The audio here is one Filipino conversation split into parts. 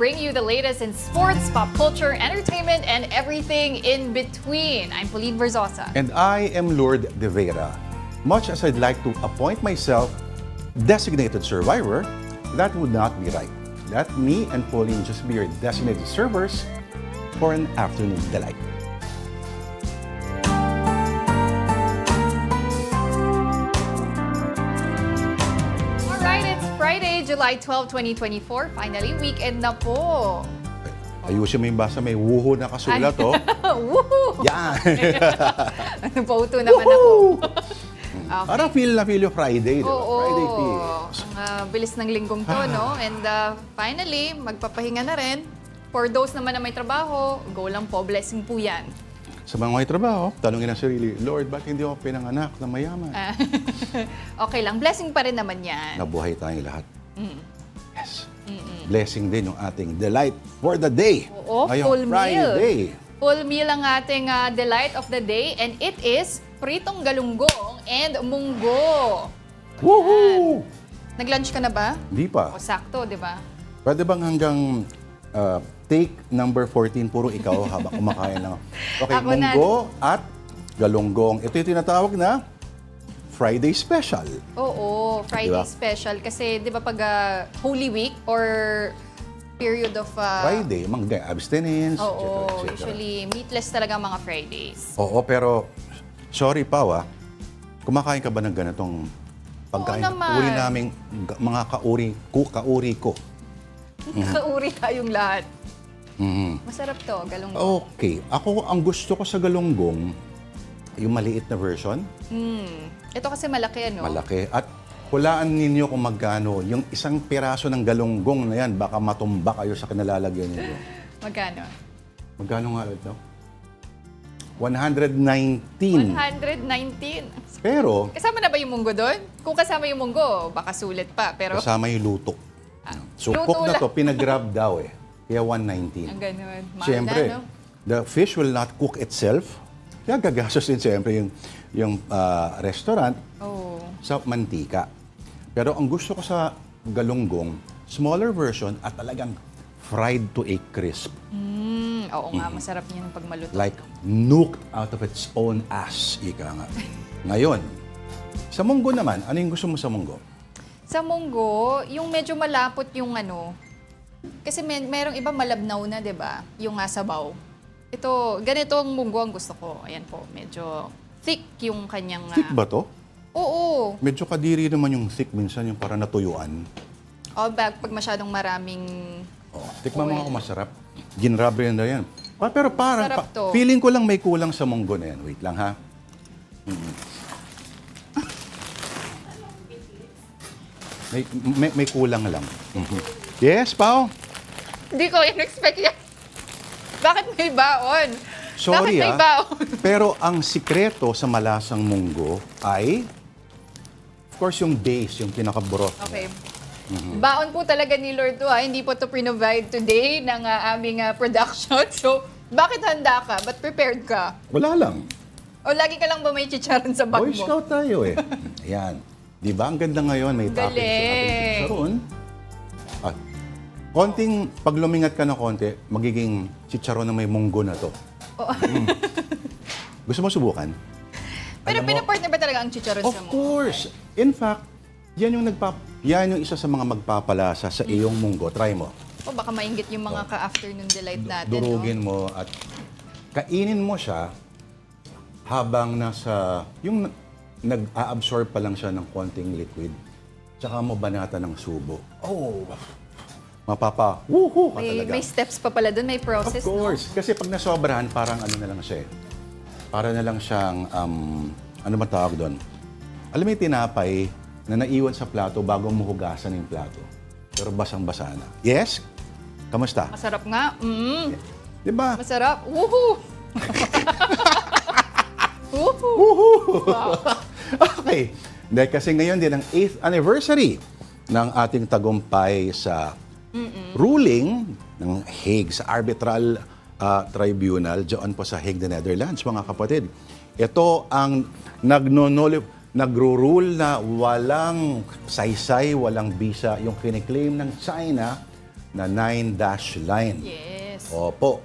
bring you the latest in sports, pop culture, entertainment, and everything in between. I'm Pauline Verzosa. And I am Lourd de Veyra. Much as I'd like to appoint myself designated survivor, that would not be right. Let me and Pauline just be your designated servers for an afternoon delight. Alright, it's Friday, July 12, 2024. Finally, weekend na po. Ayusin mo yung basa, may wuho na kasulat, oh. Woohoo! Yan! Ano pa uto naman ako? Okay. Parang feel yung Friday, di ba? Oo. Friday feels. Ang bilis ng linggong to, no? And finally, magpapahinga na rin. For those naman na may trabaho, go lang po. Blessing po yan. Sa mga may trabaho, tanongin ang sarili, Lord, ba't hindi ako pinanganak na mayaman? Okay lang. Blessing pa rin naman yan. Nabuhay tayong lahat. Yes. Blessing din yung ating delight for the day. Oo, Ngayong full Friday. meal. Full meal ang ating delight of the day. And it is pritong galunggong and munggo. Woohoo! Nag-lunch ka na ba? Hindi pa. O sakto, di ba? Pwede bang hanggang take number 14, puro ikaw habang kumakain lang? Okay, Ako na. munggo at galunggong. Ito yung tinatawag na Friday Special. Oo, Friday Diba? special. Kasi di ba pag Holy Week or period of... Friday, mga abstinence, Oo, etc. usually meatless talaga ang mga Fridays. Oo, pero sorry Pao, kumakain ka ba ng ganitong pagkain? Oo naman. Uri naming mga kauri ko. Kauri tayong lahat. Mhm. Masarap to, galunggong. Okay. Ako, ang gusto ko sa galunggong, yung maliit na version, Ito kasi malaki, ano? malaki. At hulaan ninyo kung magkano. Yung isang piraso ng galunggong na yan, baka matumba kayo sa kinalalagyan ninyo. Magkano? Magkano nga ito? 119. 119. Pero, Kasama na ba yung munggo doon? Kung kasama yung munggo, baka sulit pa. Pero, kasama yung luto. So, luto cook na lang. to, pinagrab daw eh. Kaya 119. ang ganun. Mahal Siyempre, na, no? the fish will not cook itself. Kaya gagastos din siyempre yung restaurant Oo. sa mantika. Pero ang gusto ko sa galunggong, smaller version at talagang fried to a crisp. Oo nga, masarap niyan pag maluto. Like nuked out of its own ass, ika nga. Ngayon, sa munggo naman, ano yung gusto mo sa munggo? Sa munggo, yung medyo malapot yung ano, kasi merong iba malabnaw na, di ba? Yung sabaw. Ito, ganito ang munggo ang gusto ko. Ayan po, medyo thick yung kanyang... Thick ba to? Oo. Medyo kadiri naman yung thick minsan, yung para natuyuan. Pag masyadong maraming... Oh, tikman mo nga kung masarap. Ginrab rin na yan. Pero parang, Masarap to. feeling ko lang may kulang sa munggo na yan. Wait lang ha. May kulang lang. Yes, Pao? Hindi ko in-expect yan. Bakit may baon? Sorry Bakit may ah. baon? Pero ang sikreto sa malasang munggo ay, of course, yung base, yung pinaka-broth. Okay. Baon po talaga ni Lord to Hindi po to provide today ng aming production. So, bakit handa ka? Ba't prepared ka? Wala lang. O lagi ka lang ba may chicharon sa bag Boy mo? Scout tayo eh. Ayan. Di ba? Ang ganda ngayon, may toppings sa ating Galing. chicharon. At konting, pag lumingat ka na konti, magiging chicharon na may munggo na to. Gusto mo subukan? Pero Alam mo, pinapartner ba talaga ang chicharon of sa mo? course. In fact, yan yung isa sa mga magpapalasa sa iyong munggo. Try mo. O baka mainggit yung mga ka-afternoon delight natin, Durugin no? mo at kainin mo siya habang yung nag-a-absorb pa lang siya ng konting liquid. Tsaka mo banata ng subo. Oh! Woohoo ka talaga. May steps pa pala doon, may process, Of course. Kasi pag nasobrahan, parang ano na lang siya eh. Para na lang siyang, ano ba tawag doon? Alam mo yung tinapay na naiwan sa plato bago mo hugasan yung plato. Pero basang-basa na. Yes? Kamusta? Masarap nga. Di ba? Masarap. Woohoo! Woohoo! Woohoo! Wow. Okay. Dahil kasi ngayon din ang 8th anniversary ng ating tagumpay sa ruling ng Hague, sa arbitral tribunal, diyan po sa Hague, the Netherlands, mga kapatid. Ito ang nagro-rule na walang saysay, walang bisa yung kiniklaim ng China na 9-dash line. Yes. Opo.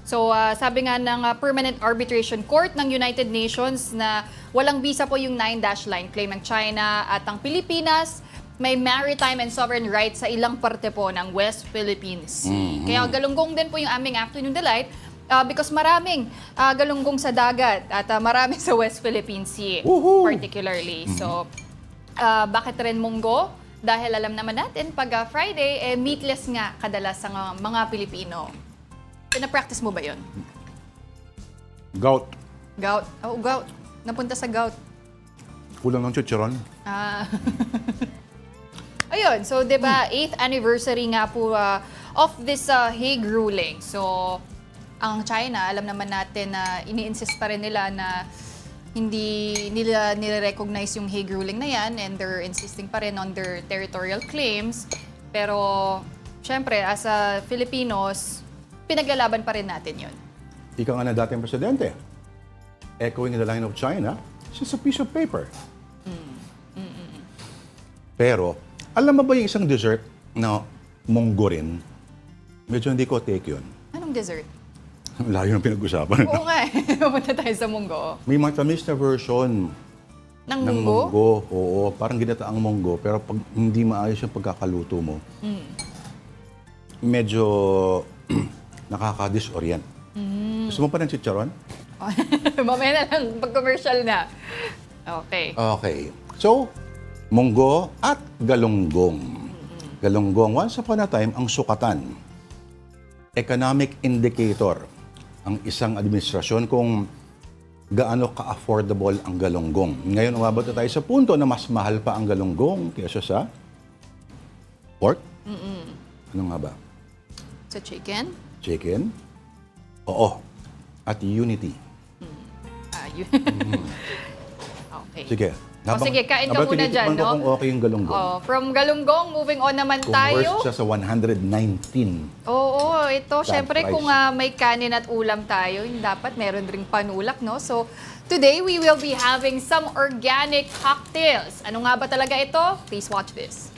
So, sabi nga ng Permanent Arbitration Court ng United Nations na walang visa po yung 9-dash line claim ng China at ang Pilipinas may maritime and sovereign rights sa ilang parte po ng West Philippine Sea. Kaya galunggong din po yung aming afternoon delight because maraming galunggong sa dagat at maraming sa West Philippine Sea particularly. So, bakit rin munggo? Dahil alam naman natin, pag Friday, meatless nga kadalas ang mga Pilipino. Pina-practice mo ba yun? Gout. Gout. Oh, gout. Napunta sa gout. Kulang ng chicharon. Ayun, so 'di ba 8th anniversary nga po of this Hague ruling. So ang China, alam naman natin na ini-insist pa rin nila na hindi nila nire-recognize yung Hague ruling na yan and they're insisting pa rin on their territorial claims. Pero syempre, as a Filipinos, pinaglalaban pa rin natin yun. Ika nga na dating presidente. Echoing the line of China, it's just a piece of paper. Pero, alam mo ba yung isang dessert na munggo rin? Medyo hindi ko take yun. Anong dessert? Layo ng pinag-usapan. Oo nga eh. Pupunta tayo sa munggo. May matamis na version Ng ng munggo? munggo. Oo, parang ginataang munggo. Pero pag hindi maayos yung pagkakaluto mo, medyo nakaka-disorient. Gusto mo pa ng chicharon? Mamaya na lang, pag-commercial na. Okay. Okay. So, munggo at galunggong. Galunggong, once upon a time, ang sukatan. Economic indicator ang isang administrasyon kung gaano ka-affordable ang galunggong. Ngayon, umabot na tayo sa punto na mas mahal pa ang galunggong kaysa sa pork. Ano nga ba? Sa chicken? Chicken? Oo. At unity. Yun. Okay. Sige. Sige, kain ka muna dyan, tinitikman ko no? kung okay yung galunggong. From galunggong, moving on naman Kung tayo. worth siya sa 119. Oo, ito, syempre price. kung may kanin at ulam tayo, dapat meron ring panulak, no? So, today we will be having some organic cocktails. Ano nga ba talaga ito? Please watch this.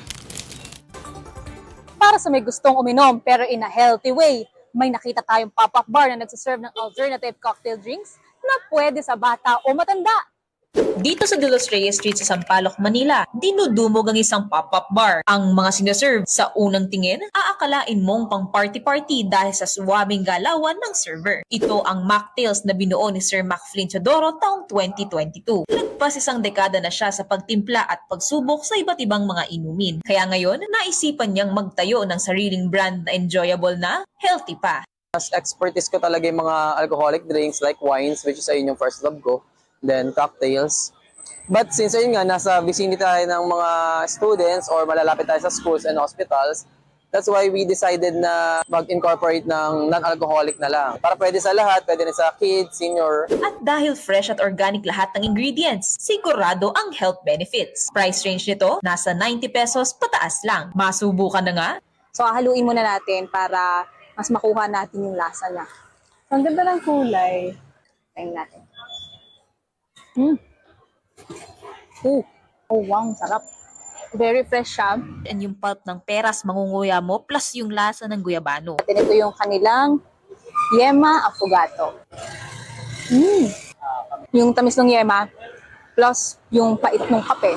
Para sa may gustong uminom pero in a healthy way, may nakita tayong pop-up bar na nagsaserve ng alternative cocktail drinks na pwede sa bata o matanda. Dito sa De Los Reyes Street sa Sampaloc, Manila, dinudumog ang isang pop-up bar. Ang mga sinaserve sa unang tingin, aakalain mong pang party-party dahil sa suwabing galawan ng server. Ito ang mocktails na binuo ni Sir Mac Flynn Chodoro taong 2022. Lagpas isang dekada na siya sa pagtimpla at pagsubok sa iba't ibang mga inumin. Kaya ngayon, naisipan niyang magtayo ng sariling brand na enjoyable na healthy pa. Mas expertise ko talaga yung mga alcoholic drinks like wines, which is ayun yung first love ko. Then cocktails. But since ayun nga, nasa vicinity tayo ng mga students or malalapit tayo sa schools and hospitals, that's why we decided na mag-incorporate ng non-alcoholic na lang. Para pwede sa lahat, pwede rin sa kids, senior. At dahil fresh at organic lahat ng ingredients, sigurado ang health benefits. Price range nito, nasa 90 pesos pataas lang. Masubukan na nga? So haluin muna natin para mas makuha natin yung lasa niya. So, ang ganda ng kulay. Tingnan natin. Oh wow, sarap. Very fresh siya. And yung pulp ng peras mangunguya mo plus yung lasa ng guyabano. At ito yung kanilang yema affogato. Yung tamis ng yema plus yung pait ng kape.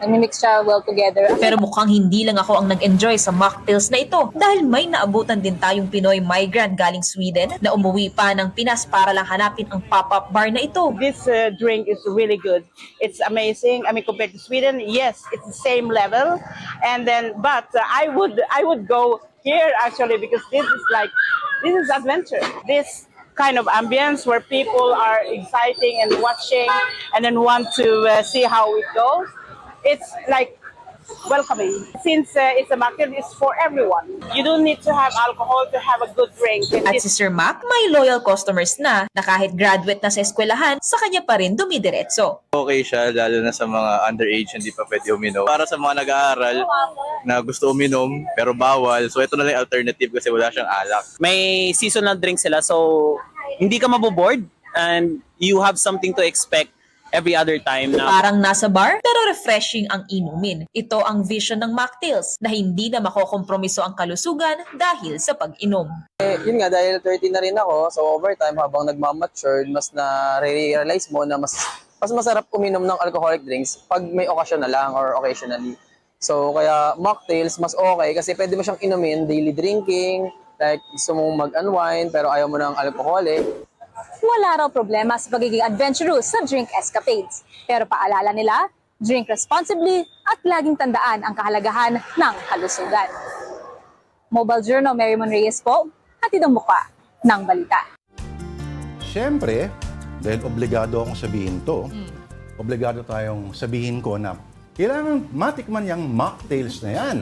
Nag-mix siya well together. Pero mukhang hindi lang ako ang nag-enjoy sa mocktails na ito dahil may naabutan din tayong Pinoy migrant galing Sweden na umuwi pa ng Pinas para lang hanapin ang pop-up bar na ito. This drink is really good. It's amazing. I mean, compared to Sweden, yes, it's the same level. And then, but I would go here actually because this is adventure. This kind of ambience where people are exciting and watching and then want to see how it goes. It's like welcoming. Since it's a market, it's for everyone. You don't need to have alcohol to have a good drink. At si Sir Mac, may loyal customers na kahit graduate na sa eskwelahan, sa kanya pa rin dumidiretso. Okay siya, lalo na sa mga underage hindi pa pwede uminom. Para sa mga nag-aaral na gusto uminom pero bawal, so ito na lang yung alternative kasi wala siyang alak. May seasonal drink sila so hindi ka maboboard and you have something to expect every other time na Parang nasa bar, pero refreshing ang inumin. Ito ang vision ng mocktails na hindi na makokompromiso ang kalusugan dahil sa pag-inom. Yun nga, dahil 30 na rin ako, so over time, habang nagmamature, mas na-realize mo na mas masarap uminom ng alcoholic drinks pag may okasyon na lang or occasionally. So, kaya mocktails, mas okay kasi pwede mo siyang inumin, daily drinking, like gusto mong mag-unwind pero ayaw mo ng alcoholic. Wala raw problema sa pagiging adventurous sa drink escapades. Pero paalala nila, drink responsibly at laging tandaan ang kahalagahan ng kalusugan. Mobile Journal, Mary Mon Reyes po, hatid ang mukha ng balita. Siyempre, dahil obligado akong sabihin to, obligado tayong sabihin ko na kailangan matikman yung mocktails na yan.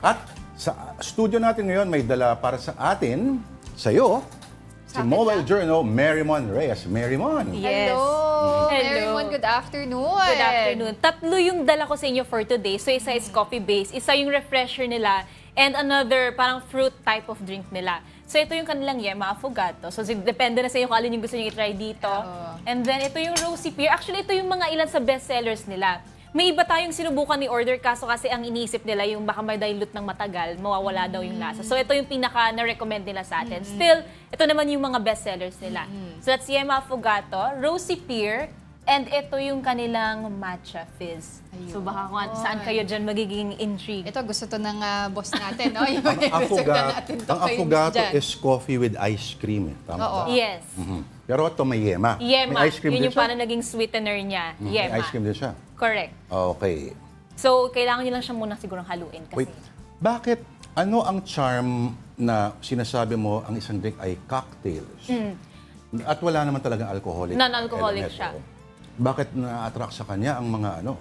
At sa studio natin ngayon, may dala para sa atin, sa'yo, si Mobile Journal, Mary Mon Reyes. Mary Mon. Yes. Hello! Hello. Everyone, good afternoon! Good afternoon. Tatlo yung dala ko sa inyo for today. So, isa is coffee-based, isa yung refresher nila, and another parang fruit type of drink nila. So, ito yung kanilang yema affogato. So, depende na sa inyo kung alin yung gusto nyo i-try dito. And then, ito yung rosy pear. Actually, ito yung mga ilan sa bestsellers nila. May iba tayong sinubukan ni order kaso kasi ang iniisip nila yung baka may dilute ng matagal, mawawala daw yung lasa. So ito yung pinaka na-recommend nila sa atin. Still, ito naman yung mga bestsellers nila. So that's yema affogato, rosy pear, and ito yung kanilang matcha fizz. So baka kung saan kayo dyan magiging intrigue. Ito, gusto to ng boss natin, no? Yung Ang affogato is coffee with ice cream. Tama ba? Yes. Pero ito may yema. Yema. May ice cream Yun din yung siya? parang naging sweetener niya. Yema. May ice cream din siya. Correct. Okay. So, kailangan nyo lang siya muna sigurong haluin kasi. Wait, bakit ano ang charm na sinasabi mo ang isang drink ay cocktails? At wala naman talagang alcoholic. Non-alcoholic element, siya. oo. Bakit na-attract sa kanya ang mga ano?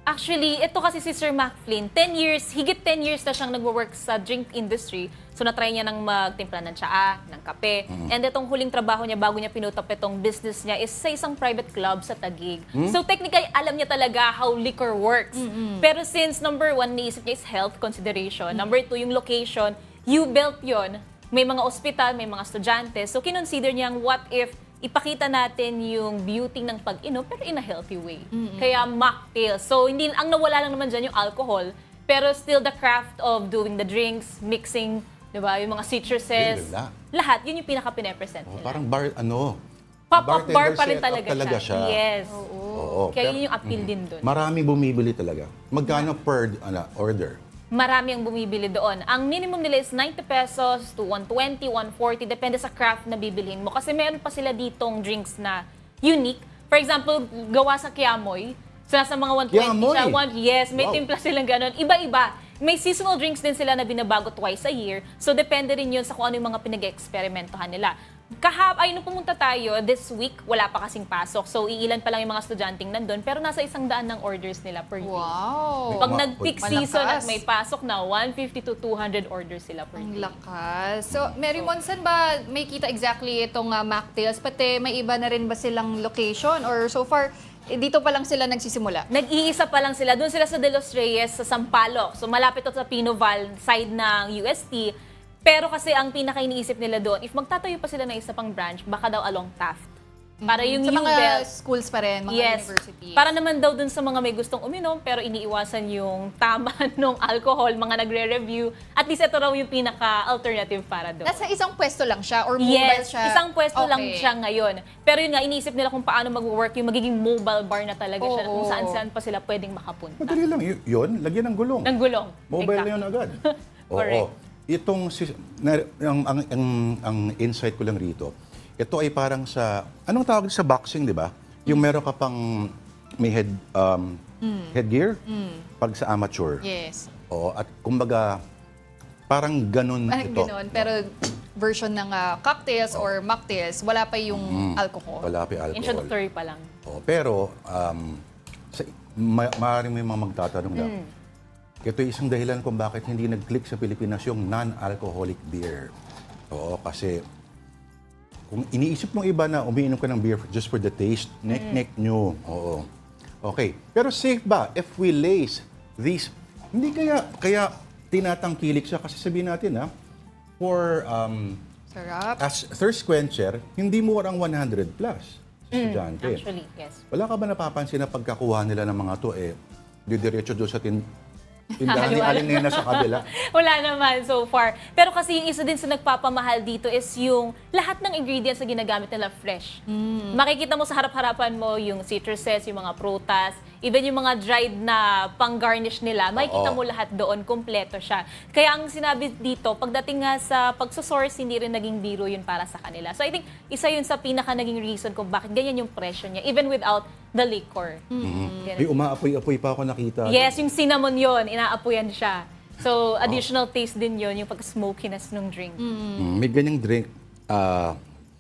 Actually, ito kasi si Sir Mac Flynn, higit 10 years na siyang nagwo-work sa drink industry. So, na-try niya ng magtimpla ng tsaa, ng kape. And itong huling trabaho niya bago niya pinutop itong business niya is sa isang private club sa Taguig. So, technically, alam niya talaga how liquor works. Pero since number one, naisip niya is health consideration. Number two, yung location, U-Belt yun. May mga ospital, may mga estudyante. So, kinonsider niyang what if ipakita natin yung beauty ng pag-inom pero in a healthy way. Kaya mocktail. So, hindi ang nawala lang naman dyan yung alcohol, pero still the craft of doing the drinks, mixing, 'di ba? Yung mga citruses. Wala. Lahat, yun yung pinaka-pinepresent Oh, nila. parang bar, Pop-up bar bartender pa rin setup talaga siya. Yes. Oo. Kaya Pero yun yung appeal din doon. maraming bumibili talaga. Magkano per order? Marami ang bumibili doon. Ang minimum nila is 90 pesos to 120, 140, depende sa craft na bibilhin mo. Kasi meron pa sila ditong drinks na unique. For example, gawa sa kiamoy. So, nasa mga 120 Kiamoy? siya. Yes, may Wow. timpla silang ganun. Iba-iba. May seasonal drinks din sila na binabago twice a year. So, depende rin yun sa kung ano yung mga pinag-eksperimentohan nila. Nung pumunta tayo, this week, wala pa kasing pasok. So, iilan pa lang yung mga estudyanteng nandun. Pero nasa 100 ng orders nila per day. Wow! Pag nag-peak Malakas. season at may pasok na, 150 to 200 orders sila per Ang day. lakas. So, Mary Mon, saan ba may kita exactly itong mocktails? Pati may iba na rin ba silang location? Or so far, dito pa lang sila nagsisimula? Nag-iisa pa lang sila. Doon sila sa De Los Reyes, sa Sampaloc. So, malapit ito sa Pinoval side ng UST. Pero kasi ang pinaka-iniisip nila doon, if magtatayo pa sila ng isa pang branch, baka daw along Taft. Para yung Sa mga U-Belt. schools pa rin, mga Yes. universities. Para naman daw dun sa mga may gustong uminom, pero iniiwasan yung tama ng alcohol, mga nagre-review. At least ito raw yung pinaka-alternative para doon. Nasa isang pwesto lang siya or mobile Yes, siya? isang pwesto lang Okay. siya ngayon. Pero yun nga, iniisip nila kung paano mag-work yung magiging mobile bar na talaga siya, Oo. kung saan-saan pa sila pwedeng makapunta. Madali lang. Yun, lagyan ng gulong. Ng gulong. Mobile Exactly. na yun agad. Correct. Itong, ang insight ko lang rito, ito ay parang sa, anong tawag sa boxing, di ba? Yung meron ka pang may headgear pag sa amateur. Yes. Oo, at kumbaga, parang ganun Parang ito. gano'n. Pero version ng cocktails or mocktails, wala pa yung alcohol. Wala pa yung alcohol. Introductory pa lang. Oo, pero, maaaring may mga magtatanong na, ito ay isang dahilan kung bakit hindi nag-click sa Pilipinas yung non-alcoholic beer. Oo, kasi kung iniisip mong iba na umiinom ka ng beer just for the taste, nek-nek nyo. Oo. Okay. Pero safe ba if we lace these? Hindi kaya tinatangkilik siya kasi sabihin natin for Sarap. as thirst quencher, hindi mo ang 100 plus. estudyante. Actually, yes. Wala ka ba napapansin na pagkakuha nila ng mga to, didiretso doon sa tindahan ni Halo-halo. Aling Nena sa kabila? Wala naman so far. Pero kasi yung isa din sa nagpapamahal dito is yung lahat ng ingredients na ginagamit nila fresh. Makikita mo sa harap-harapan mo yung citruses, yung mga prutas, even yung mga dried na pang-garnish nila, makikita mo lahat doon, kompleto siya. Kaya ang sinabi dito, pagdating nga sa pagsosource, hindi rin naging biro yun para sa kanila. So I think isa yun sa pinaka naging reason kung bakit ganyan yung presyo niya, even without the liquor. Ganun. May umaapoy-apoy pa ako nakita. Yes, yung cinnamon yun, inaapoyan siya. So, additional taste din yun, yung pag-smokiness ng drink. May ganyang drink,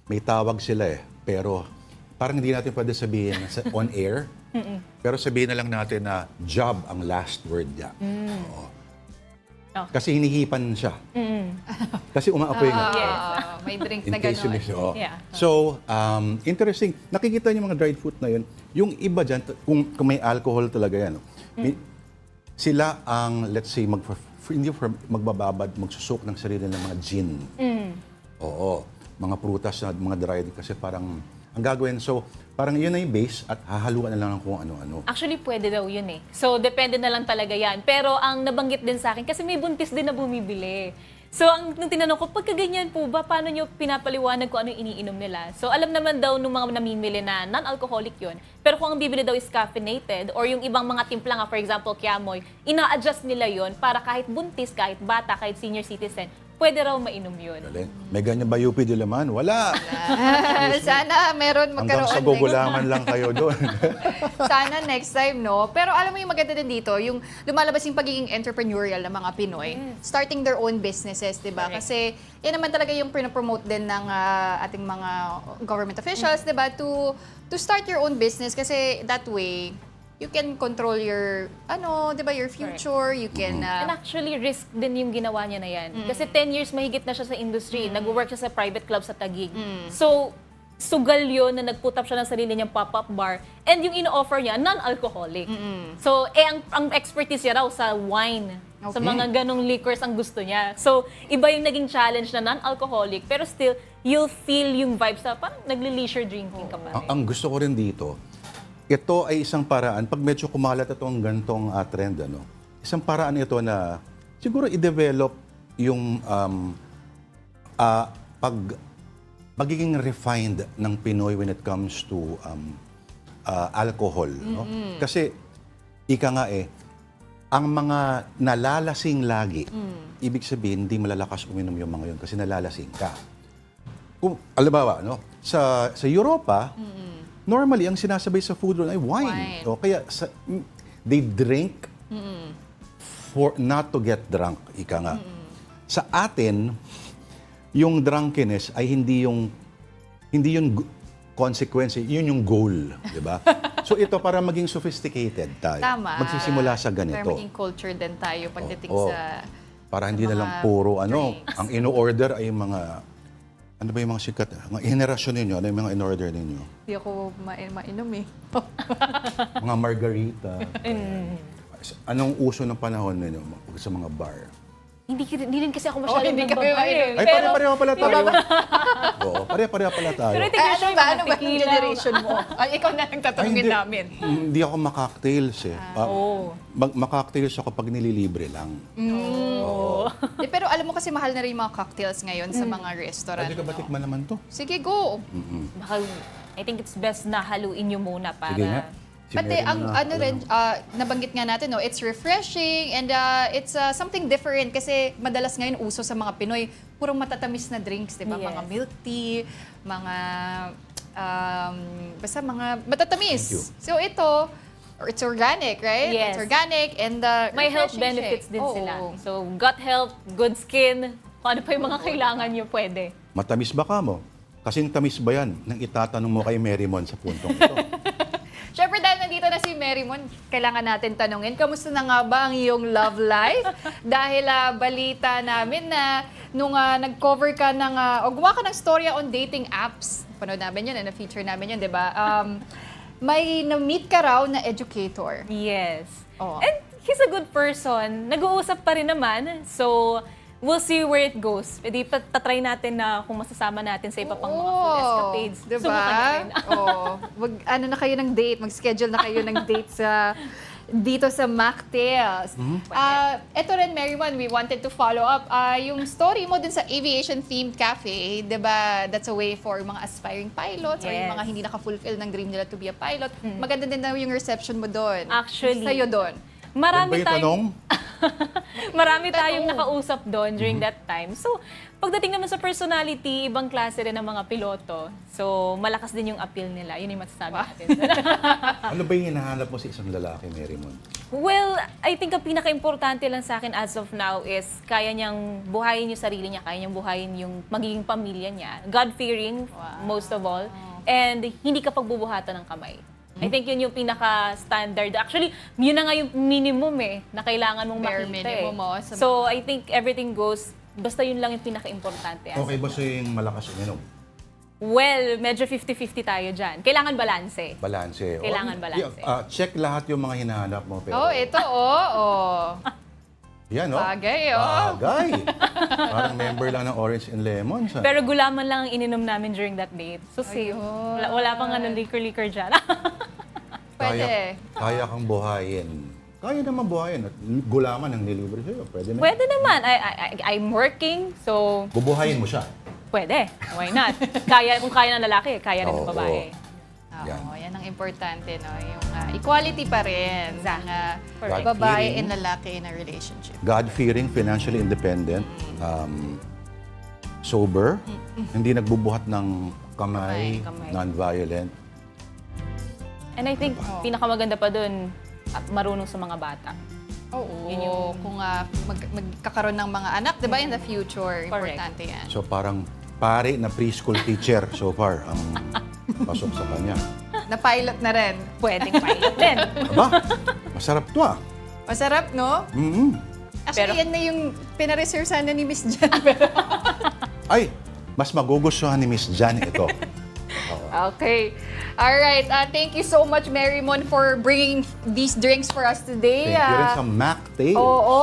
may tawag sila pero parang hindi natin pwede sabihin on air. Pero sabihin na lang natin na job ang last word niya. Oo. Oh. Kasi hinihipan siya. Kasi umaapoy nga. Yes. May drink In na case you gano'n. miss it. Oo. Yeah. So, interesting. Nakikita niyo mga dried fruit na yun. Yung iba dyan, kung may alcohol talaga yan, sila ang, let's say, magbababad, magsusok ng sarili ng mga gin. Oo. Mga prutas na mga dried kasi parang ang gagawin. So, parang yun na yung base at hahaluan na lang ng kung ano-ano. Actually, pwede daw yun eh. So, depende na lang talaga yan. Pero ang nabanggit din sa akin, kasi may buntis din na bumibili. So, nung tinanong ko, pagka ganyan po ba, paano nyo pinapaliwanag kung ano yung iniinom nila? So, alam naman daw nung mga namimili na non-alcoholic yun. Pero kung ang bibili daw is caffeinated or yung ibang mga timpla nga, for example, kiamoy, ina-adjust nila yun para kahit buntis, kahit bata, kahit senior citizen, pwede raw mainom yun. Galing. May ganyan ba UP de Laman? Wala. Sana meron Hanggang magkaroon. sa gugulaman lang kayo doon. Sana next time, no? Pero alam mo yung maganda din dito, yung lumalabas yung pagiging entrepreneurial ng mga Pinoy, starting their own businesses, di ba? Kasi yan naman talaga yung pinapromote din ng ating mga government officials, di ba? To start your own business kasi that way, you can control your, di ba, your future, you can... And actually, risk din yung ginawa niya na yan. Kasi 10 years mahigit na siya sa industry. Nag-work siya sa private club sa Taguig. So, sugal yun na nag-put up siya ng sarili niyang pop-up bar. And yung ino-offer niya, non-alcoholic. So, ang expertise niya raw sa wine. Sa mga ganong liquors ang gusto niya. So, iba yung naging challenge na non-alcoholic. Pero still, you'll feel yung vibes na parang nagli-leisure drinking ka pa rin. Ang gusto ko rin dito, ito ay isang paraan, pag medyo kumalat itong gantong trend, isang paraan ito na siguro i-develop yung pagiging refined ng Pinoy when it comes to alcohol. No? Kasi, ika nga ang mga nalalasing lagi, ibig sabihin, hindi malalakas uminom yung mga yun kasi nalalasing ka. Kung, alimbawa, sa Europa, normally, ang sinasabay sa food room ay wine. O, kaya they drink for not to get drunk, ika nga. Sa atin, yung drunkenness ay hindi yung consequence, yun yung goal, di ba? So ito para maging sophisticated tayo. Tama. Magsisimula sa ganito. Para maging culture din tayo pagdating Oo. sa... Para hindi na mga lang puro drinks. ang in-order ay mga ano ba yung mga sikat? Mga henerasyon ninyo, ano yung mga in-order ninyo? Hindi ako mainom eh. Mga margarita. Anong uso ng panahon ninyo sa mga bar? Hindi rin kasi ako masyadong hindi kami nagbabar eh. Ay, pare-pareho pala tayo. Oo, pare-pareho pala tayo. Pero I think Ano ba yung tequila. generation mo? Ay, ikaw na lang Ay, tatanungin namin. Hindi ako maka-cocktails eh. Maka-cocktails ako pag nililibre lang. Pero alam mo kasi mahal na rin yung mga cocktails ngayon sa mga restaurant. Pwede ka ba tikman naman to? Sige, go. Baka, I think it's best na haluin nyo muna para... Sige nga. Si Pati Mary ang na- rin, nabanggit nga natin, it's refreshing and it's something different kasi madalas ngayon uso sa mga Pinoy, purong matatamis na drinks, di ba? Yes. Mga milk tea, mga, basta mga matatamis. Thank you. So ito, it's organic, right? Yes. It's organic and May health refreshing benefits siya. din Oo. sila. So, gut health, good skin, kung ano pa yung mga kailangan nyo pwede. Matamis ba ka mo? Kasing tamis ba yan nang itatanong mo kay Mary Mon sa puntong ito? Siyempre dahil nandito na si Mary Mon, kailangan natin tanungin, kamusta na nga ba ang iyong love life? Dahil balita namin na nung nag-cover ka ng, o gumawa ka ng storya on dating apps, panood namin yun, na-feature namin yun, di ba? May na-meet ka raw na educator. Yes. Oo. And he's a good person. Nag-uusap pa rin naman. So, we'll see where it goes. Pwede tatry natin na kung masasama natin sa iba pang mga food escapades. Diba? Subukan natin. Ano na kayo ng date, mag-schedule na kayo ng date dito sa mocktails. Ito rin, Marymon, we wanted to follow up. Yung story mo dun sa aviation-themed cafe, diba, that's a way for mga aspiring pilots or yung mga hindi naka-fulfill ng dream nila to be a pilot. Maganda din daw yung reception mo doon. Actually. Sa'yo doon. Marami Marami tayong nakausap doon during that time. So, pagdating naman sa personality, ibang klase rin ng mga piloto. So, malakas din yung appeal nila. Yun yung masasabi natin. Ano ba yung hinahanap mo sa isang lalaki, Marymon? Well, I think ang pinaka-importante lang sa akin as of now is kaya niyang buhayin yung sarili niya, kaya niyang buhayin yung magiging pamilya niya. God-fearing, most of all. And hindi ka pagbubuhatan ng kamay. I think yun yung pinaka-standard. Actually, yun na nga yung minimum na kailangan mong Bare makita. minimum mo. So, I think everything goes, basta yun lang yung pinaka-importante. Okay ba sa'yo yung malakas uminom? Well, medyo 50-50 tayo dyan. Kailangan balanse. Balanse. Kailangan balanse. Check lahat yung mga hinahanap mo. Pero, Ito, yan, Bagay, Bagay. Parang member lang ng Orange and Lemon. Pero gulaman lang ang ininom namin during that date. So safe. Wala pang liquor dyan. Pwede. Kaya kang buhayin. Kaya naman buhayin. At gulaman ang nilibre sa'yo. Pwede na. Pwede naman. I'm working, so Bubuhayin mo siya. pwede. Why not? Kung kaya ng lalaki, kaya rin ng babae. Yan ang importante, no? Yung equality pa rin ng Correct. babae and lalaki in a relationship. God-fearing, financially independent, sober, hindi nagbubuhat ng kamay, Kamay. non-violent. And I think pinakamaganda pa dun at marunong sa mga bata. Oo. Yun yung- Kung magkakaroon ng mga anak, di ba, in the future, importante yan. So parang pare na preschool teacher so far ang pasok sa kanya. Na-pilot na rin. Pwedeng pilot din. Aba, masarap to ah. Masarap, no? Actually, Pero- yan na yung pinareserve sana ni Miss Jan. Ay, mas magugustuhan ni Miss Jan ito. Okay. All right. Thank you so much, Marymon, for bringing these drinks for us today. Thank you rin sa mocktail. Oo.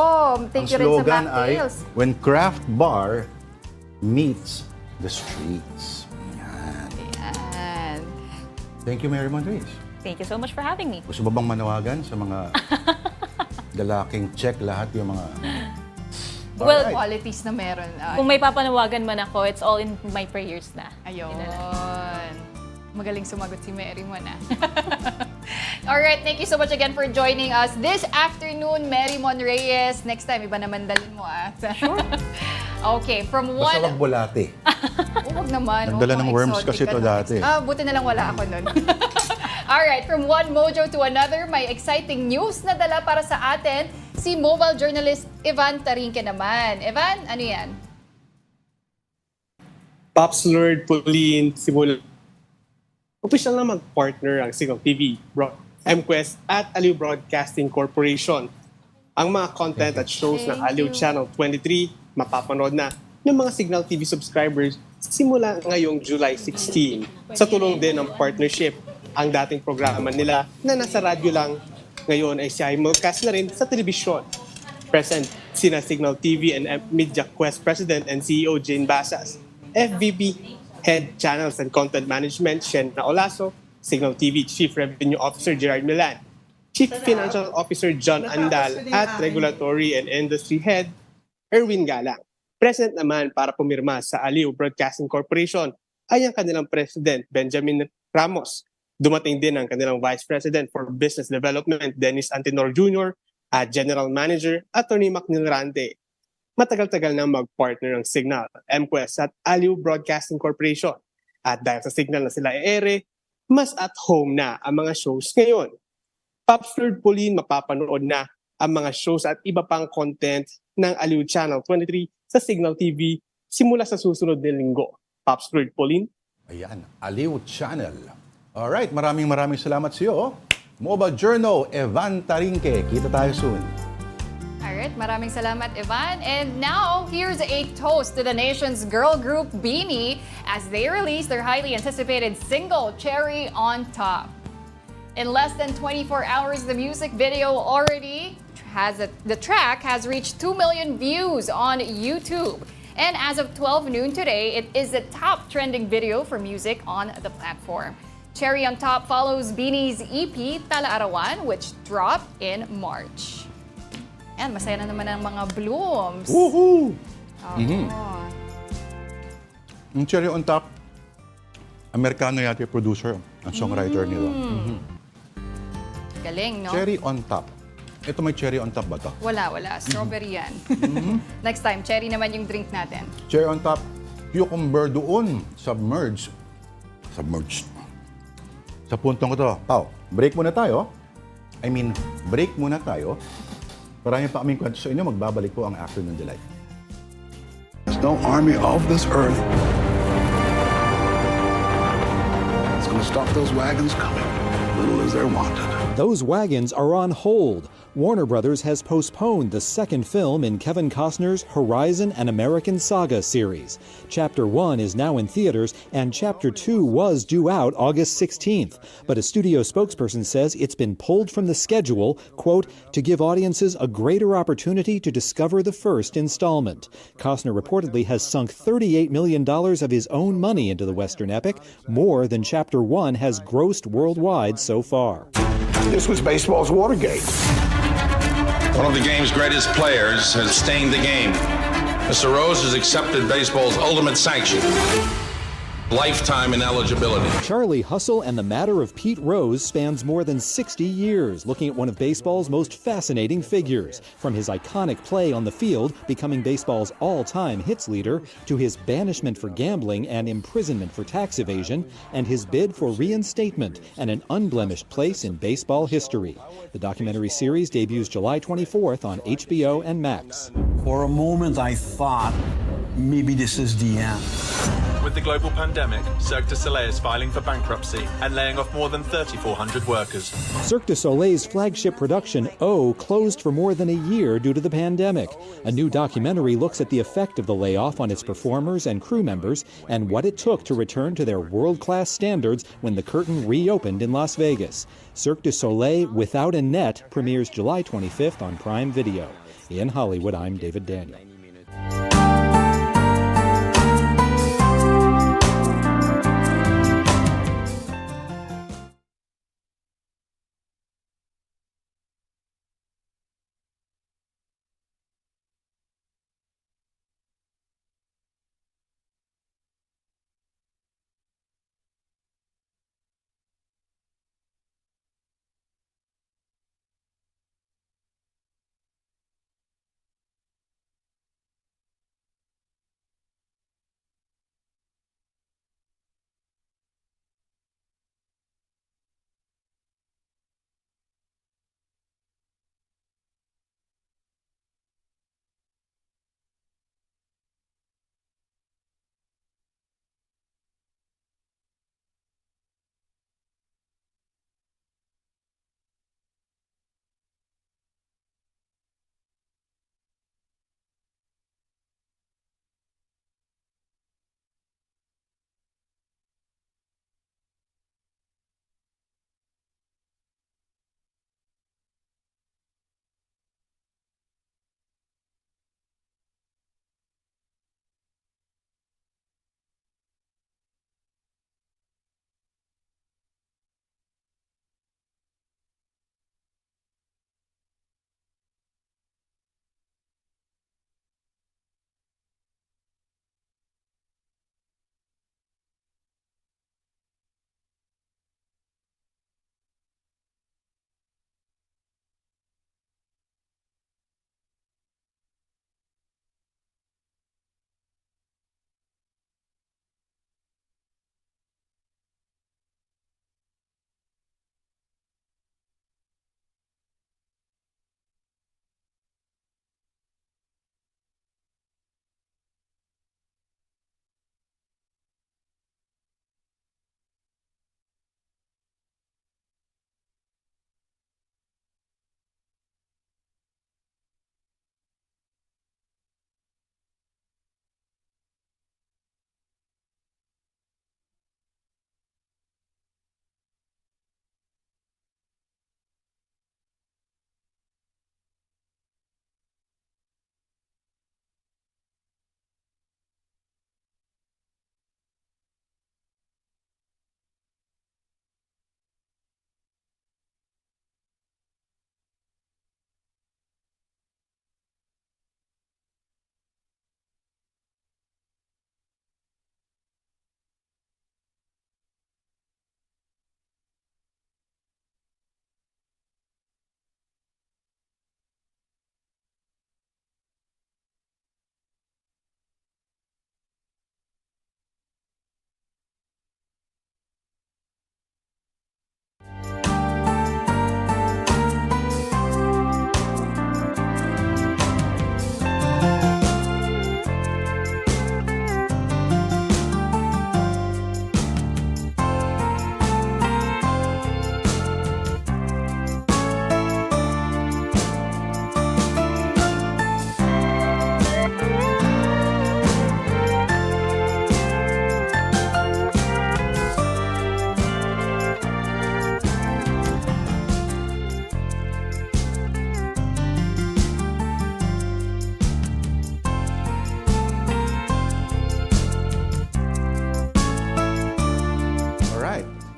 Thank Ang you rin sa slogan ay, mocktails. when craft bar meets the streets. Yan. Yan. Thank you, Marymon Reyes. Thank you so much for having me. Gusto mo bang manawagan sa mga lalaking check lahat yung mga... Well, Alright. Qualities na meron. Kung may papanawagan man ako, it's all in my prayers na. Ayun. Yun na lang. Magaling sumagot si Marymon, Alright, thank you so much again for joining us this afternoon, Marymon Reyes. Next time, iba naman dalhin mo, Sure. Okay, from Basta one... wag bulate. Huwag naman. Nagdala huwag ng mga worms exotic kasi ka to na. dati. Buti na lang wala ako nun. Alright, from one mojo to another, may exciting news na dala para sa atin si mobile journalist Evan Tarinque naman. Evan, ano yan? Pops Lourd, Pauline, simula. Official na mag-partner ang Signal TV, MQuest at Aliw Broadcasting Corporation. Ang mga content at shows ng Aliw Channel 23 mapapanood na ng mga Signal TV subscribers simula ngayong July 16. Sa tulong din ng partnership, ang dating programa nila na nasa radyo lang ngayon ay simulcast na rin sa telebisyon. Present sina Signal TV and Media Quest President and CEO Jane Basas, FVP Head Channels and Content Management Shen Olaso, Signal TV Chief Revenue Officer Gerard Milan, Chief Financial Officer John Andal at Regulatory and Industry Head Erwin Galang. Present naman para pumirma sa Aliw Broadcasting Corporation ay ang kanilang President Benjamin Ramos. Dumating din ang kanilang Vice President for Business Development Dennis Antenor Jr. at General Manager Attorney Macnil Rante. Matagal-tagal na mag-partner ng Signal, MQuest at Aliw Broadcasting Corporation. At dahil sa Signal na sila e-ere, mas at home na ang mga shows ngayon. Pops Lourd, Pauline, mapapanood na ang mga shows at iba pang content ng Aliw Channel 23 sa Signal TV simula sa susunod na linggo. Pops Lourd, Pauline. Ayan, Aliw Channel. Alright, maraming salamat sa iyo. Mobile Journal, Evan Tarinque. Kita tayo soon. Alright, maraming salamat, Evan. And now, here's a toast to the nation's girl group Beanie as they release their highly anticipated single, Cherry on Top. In less than 24 hours, the music video already the track has reached 2 million views on YouTube. And as of 12 noon today, it is the top trending video for music on the platform. Cherry on Top follows Beanie's EP, Talaarawan, which dropped in March. Yan, masaya na naman ang mga blooms. Woohoo! Oo. Yung Cherry on Top, Amerikano yata yung producer, ang songwriter nito. Galing, no? Cherry on Top. Ito may cherry on top ba to? Wala. Strawberry yan. Next time, cherry naman yung drink natin. Cherry on Top, cucumber doon, submerged. Sa puntong ko to, Pao, break muna tayo. Break muna tayo. Marami pa kaming kwento sa inyo, magbabalik po ang Afternoon Delight. There's no army of this earth that's going to stop those wagons coming, little as they're wanted. Those wagons are on hold. Warner Brothers has postponed the second film in Kevin Costner's Horizon: An American Saga series. Chapter 1 is now in theaters, and Chapter 2 was due out August 16th. But a studio spokesperson says it's been pulled from the schedule, quote, to give audiences a greater opportunity to discover the first installment. Costner reportedly has sunk $38 million of his own money into the Western epic, more than Chapter 1 has grossed worldwide so far. This was baseball's Watergate. One of the game's greatest players has stained the game. Mr. Rose has accepted baseball's ultimate sanction. Lifetime ineligibility. Charlie Hustle and the Matter of Pete Rose spans more than 60 years, looking at one of baseball's most fascinating figures. From his iconic play on the field, becoming baseball's all-time hits leader, to his banishment for gambling and imprisonment for tax evasion, and his bid for reinstatement and an unblemished place in baseball history. The documentary series debuts July 24th on HBO and Max. For a moment, I thought maybe this is the end. With the global pandemic, Cirque du Soleil is filing for bankruptcy and laying off more than 3,400 workers. Cirque du Soleil's flagship production, O, closed for more than a year due to the pandemic. A new documentary looks at the effect of the layoff on its performers and crew members and what it took to return to their world-class standards when the curtain reopened in Las Vegas. Cirque du Soleil Without a Net premieres July 25th on Prime Video. In Hollywood, I'm David Daniel.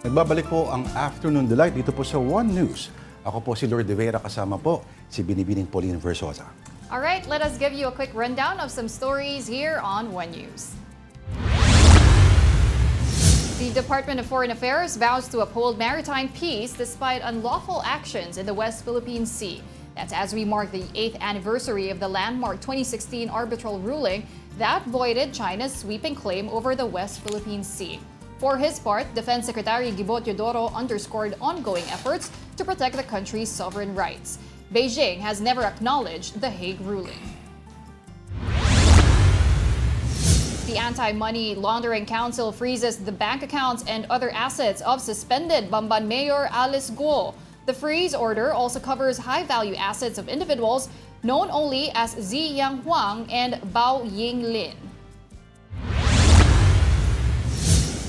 Nagbabalik po ang Afternoon Delight dito po sa One News. Ako po si Lourd de Veyra, kasama po si Binibining Pauline Verzosa. All right, let us give you a quick rundown of some stories here on One News. The Department of Foreign Affairs vows to uphold maritime peace despite unlawful actions in the West Philippine Sea. That's as we mark the 8th anniversary of the landmark 2016 arbitral ruling that voided China's sweeping claim over the West Philippine Sea. For his part, Defense Secretary Gibot Teodoro underscored ongoing efforts to protect the country's sovereign rights. Beijing has never acknowledged the Hague ruling. The Anti-Money Laundering Council freezes the bank accounts and other assets of suspended Bamban Mayor Alice Guo. The freeze order also covers high-value assets of individuals known only as Zi Yang Huang and Bao Yinglin.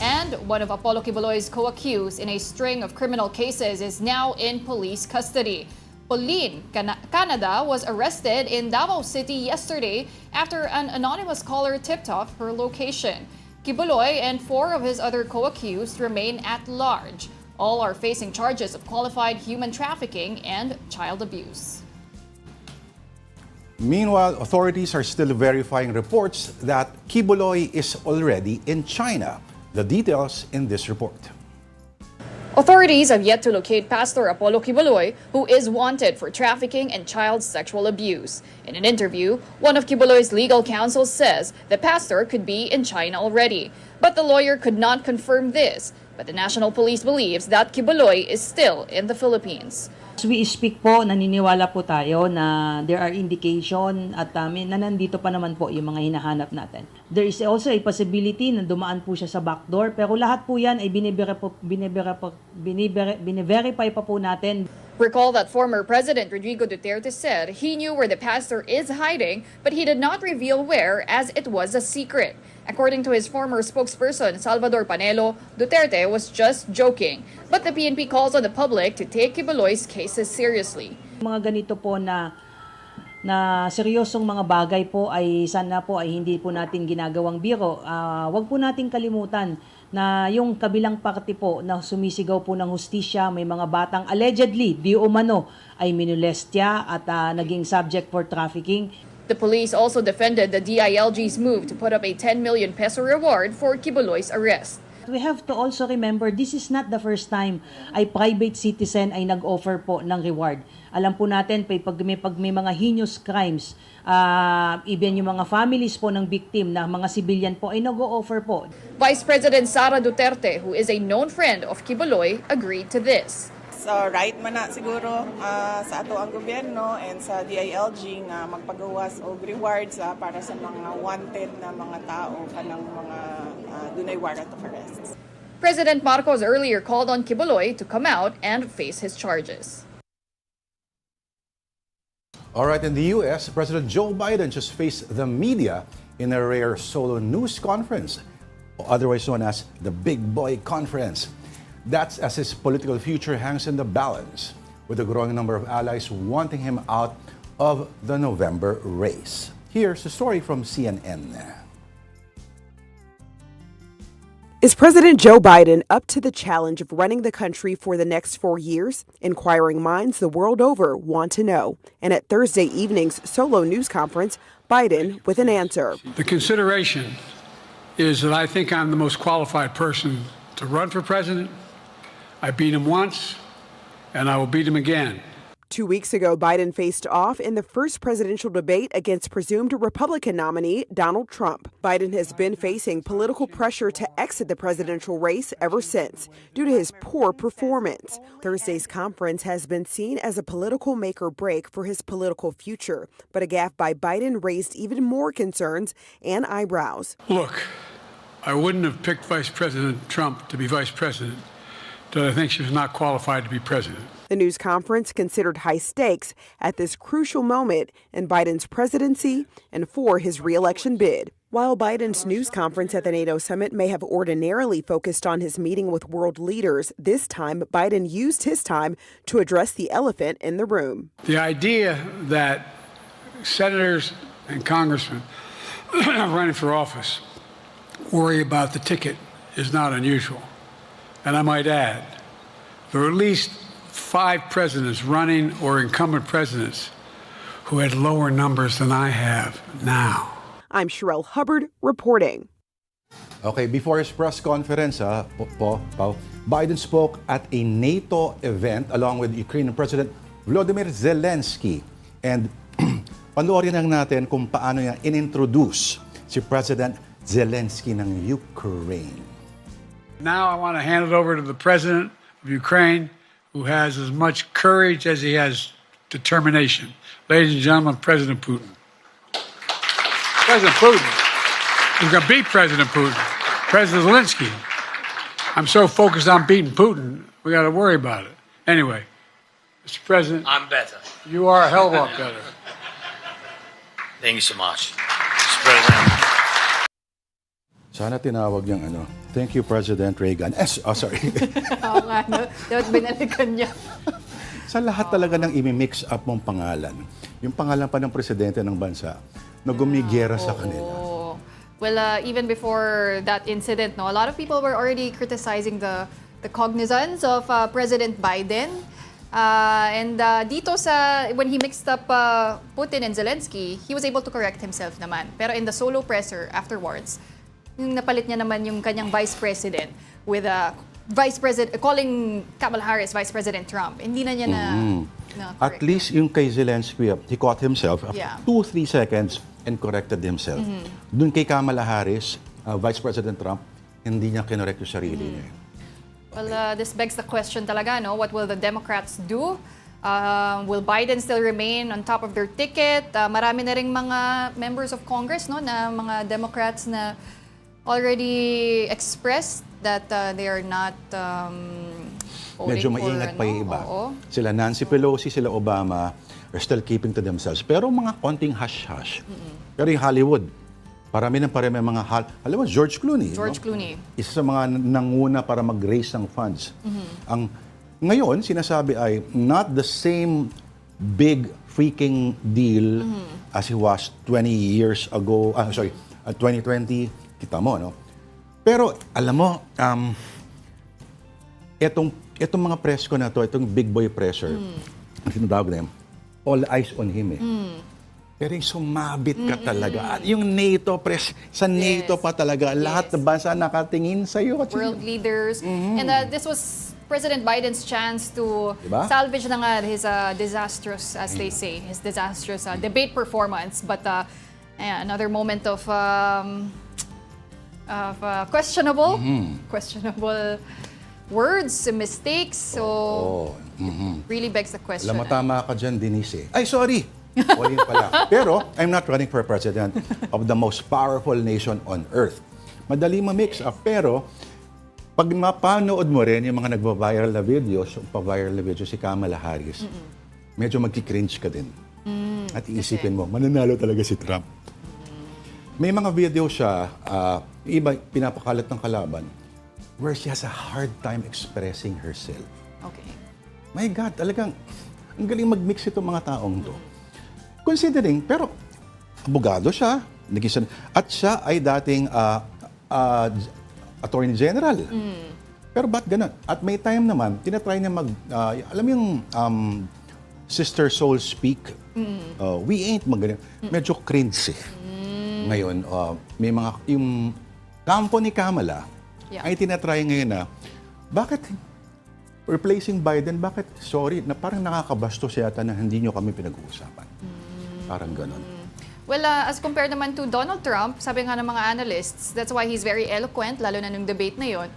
And one of Apollo Kibuloy's co-accused in a string of criminal cases is now in police custody. Pauline, Canada, was arrested in Davao City yesterday after an anonymous caller tipped off her location. Kibuloy and 4 of his other co-accused remain at large. All are facing charges of qualified human trafficking and child abuse. Meanwhile, authorities are still verifying reports that Kibuloy is already in China. The details in this report. Authorities have yet to locate Pastor Apollo Kibuloy, who is wanted for trafficking and child sexual abuse. In an interview, one of Kibuloy's legal counsel says the pastor could be in China already, but the lawyer could not confirm this. But the National Police believes that Kibuloy is still in the Philippines. As we speak po, naniniwala po tayo na there are indication at na nandito pa naman po yung mga hinahanap natin. There is also a possibility na dumaan po siya sa backdoor, pero lahat po yan ay bine-verify pa po natin. Recall that former President Rodrigo Duterte said he knew where the pastor is hiding, but he did not reveal where as it was a secret. According to his former spokesperson, Salvador Panelo, Duterte was just joking. But the PNP calls on the public to take Kibuloy's cases seriously. Mga ganito po na seryosong mga bagay po ay sana po ay hindi po natin ginagawang biro. Wag po nating kalimutan na yung kabilang parte po na sumisigaw po ng hustisya, may mga batang allegedly, di umano, ay minolestya at naging subject for trafficking. The police also defended the DILG's move to put up a 10 million peso reward for Kibuloy's arrest. We have to also remember, this is not the first time ay private citizen ay nag-offer po ng reward. Alam po natin, pag may mga heinous crimes, even yung mga families po ng victim na mga civilian po ay nag-o-offer po. Vice President Sara Duterte, who is a known friend of Kibuloy, agreed to this. So right man na siguro sa ato ang gobyerno and sa DILG nga magpagawas og rewards para sa mga wanted na mga tao kanang mga dunay warrant of arrest. President Marcos earlier called on Kibuloy to come out and face his charges. All right, in the U.S., President Joe Biden just faced the media in a rare solo news conference, otherwise known as the Big Boy Conference. That's as his political future hangs in the balance, with a growing number of allies wanting him out of the November race. Here's a story from CNN. Is President Joe Biden up to the challenge of running the country for the next 4 years? Inquiring minds the world over want to know. And at Thursday evening's solo news conference, Biden with an answer. The consideration is that I think I'm the most qualified person to run for president. I beat him once, and I will beat him again. 2 weeks ago, Biden faced off in the first presidential debate against presumed Republican nominee Donald Trump. Biden has been facing political pressure to exit the presidential race ever since, due to his poor performance. Thursday's conference has been seen as a political make or break for his political future, but a gaffe by Biden raised even more concerns and eyebrows. Look, I wouldn't have picked Vice President Trump to be vice president, but I think she was not qualified to be president. The news conference considered high stakes at this crucial moment in Biden's presidency and for his re-election bid. While Biden's news conference at the NATO summit may have ordinarily focused on his meeting with world leaders, this time Biden used his time to address the elephant in the room. The idea that senators and congressmen running for office worry about the ticket is not unusual. And I might add, there are at least 5 presidents running or incumbent presidents who had lower numbers than I have now. I'm Sherelle Hubbard reporting. Okay, before his press conference, Pao, Biden spoke at a NATO event along with Ukrainian President Volodymyr Zelensky. And panoorin lang natin kung paano niya inintroduce si President Zelensky ng Ukraine. Now I want to hand it over to the President of Ukraine, who has as much courage as he has determination. Ladies and gentlemen, President Putin. President Putin. He's going to beat President Putin. President Zelensky. I'm so focused on beating Putin, we got to worry about it. Anyway, Mr. President. I'm better. You are a hell of a lot better. Thank you so much. Mr. President. Sana tinawag niyang thank you, President Reagan. Sorry. Oo nga, no? Dapat binalikan niya. Sa lahat talaga ng imi-mix up mong pangalan, yung pangalan pa ng presidente ng bansa, na gumigera sa kanila. Well, even before that incident, no, a lot of people were already criticizing the cognizance of President Biden. And dito when he mixed up Putin and Zelensky, he was able to correct himself naman. Pero in the solo presser afterwards, yung napalit niya naman yung kanyang vice president with vice president calling Kamala Harris Vice President Trump. Hindi na niya na At least yung kay Zelensky, he caught himself after Yeah. 2-3 seconds and corrected himself. Doon kay Kamala Harris, Vice President Trump, hindi niya kinorek yung sarili niya. Well, this begs the question talaga, no? What will the Democrats do? Will Biden still remain on top of their ticket? Marami na ring mga members of Congress, no, na mga Democrats na already expressed that they are not Medyo maingat pa yung iba. Sila Nancy Pelosi, sila Obama are still keeping to themselves. Pero mga konting hush-hush. Pero yung Hollywood, parami mga alam mo, George Clooney. Clooney. Isa sa mga nanguna para mag-raise ng funds. Ang ngayon, sinasabi ay not the same big freaking deal as he was 20 years ago. 2020, kita mo, no? Pero, alam mo, itong mga press ko na to, itong big boy pressure, ang sinatawag na yun, all eyes on him Pero yung sumabit ka talaga. Yung NATO sa NATO pa talaga. Lahat ng bansa nakatingin sa'yo. World leaders. And this was President Biden's chance to salvage na nga his disastrous, as they say, his disastrous debate performance. But another moment of questionable words, mistakes. So, really begs the question. Alam mo, tama ka dyan, Denise. Ay, sorry! Pauline pala. Pero, I'm not running for president of the most powerful nation on earth. Madali ma-mix up. Pero, pag mapanood mo rin yung mga nagva-viral na videos, pa-viral na video si Kamala Harris, medyo magki-cringe ka din. At iisipin mo, mananalo talaga si Trump. May mga video siya, iba pinapakalat ng kalaban, where she has a hard time expressing herself. Okay. My God, talagang ang galing mag-mix itong mga taong to. Considering, pero abogado siya, at siya ay dating Attorney General. Pero ba't ganun? At may time naman, tinatry niya alam yung Sister Soul Speak, we ain't magaling. Medyo cringe Ngayon, may mga, yung kampo ni Kamala, ay tinatry ngayon na, bakit replacing Biden, bakit, na parang nakakabastos yata na hindi nyo kami pinag-uusapan. Parang ganun. Well, as compared naman to Donald Trump, sabi nga ng mga analysts, that's why he's very eloquent, lalo na nung debate na yun.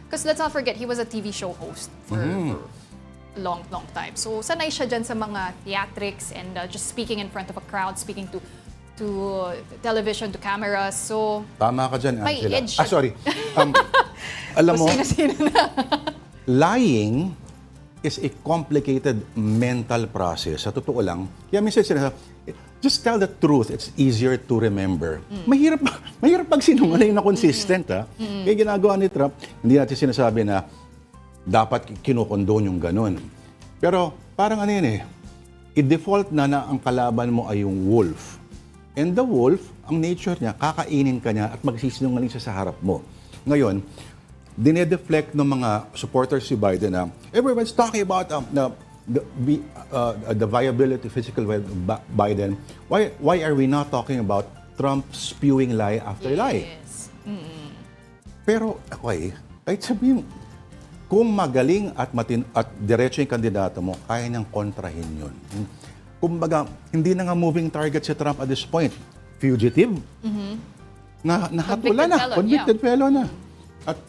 Because let's not forget, he was a TV show host for a long time. So, sanay siya dyan sa mga theatrics and just speaking in front of a crowd, speaking to television, to cameras. So, tama ka dyan, may Angela. edge siya. Sorry. Alam mo, sino na. lying is a complicated mental process. Sa totoo lang, kaya minsan sinasabi, just tell the truth, it's easier to remember. Mahirap pag sinungaling na consistent. Kaya ginagawa ni Trump, hindi natin sinasabi na dapat kinukondone yung ganun. Pero parang i-default na ang kalaban mo ay yung wolf. And the wolf, ang nature niya, kakainin ka niya at magsisinungaling siya sa harap mo. Ngayon, dinedeflect ng mga supporters si Biden na everyone's talking about the viability, physical Biden. Why are we not talking about Trump spewing lie after lie? Yes. Pero okay, kahit sabihin, kung magaling at diretso yung kandidato mo, kaya niyang kontrahin yun. Kumbaga, hindi na nga moving target si Trump at this point. Fugitive, nahatula na, convicted fellow na. At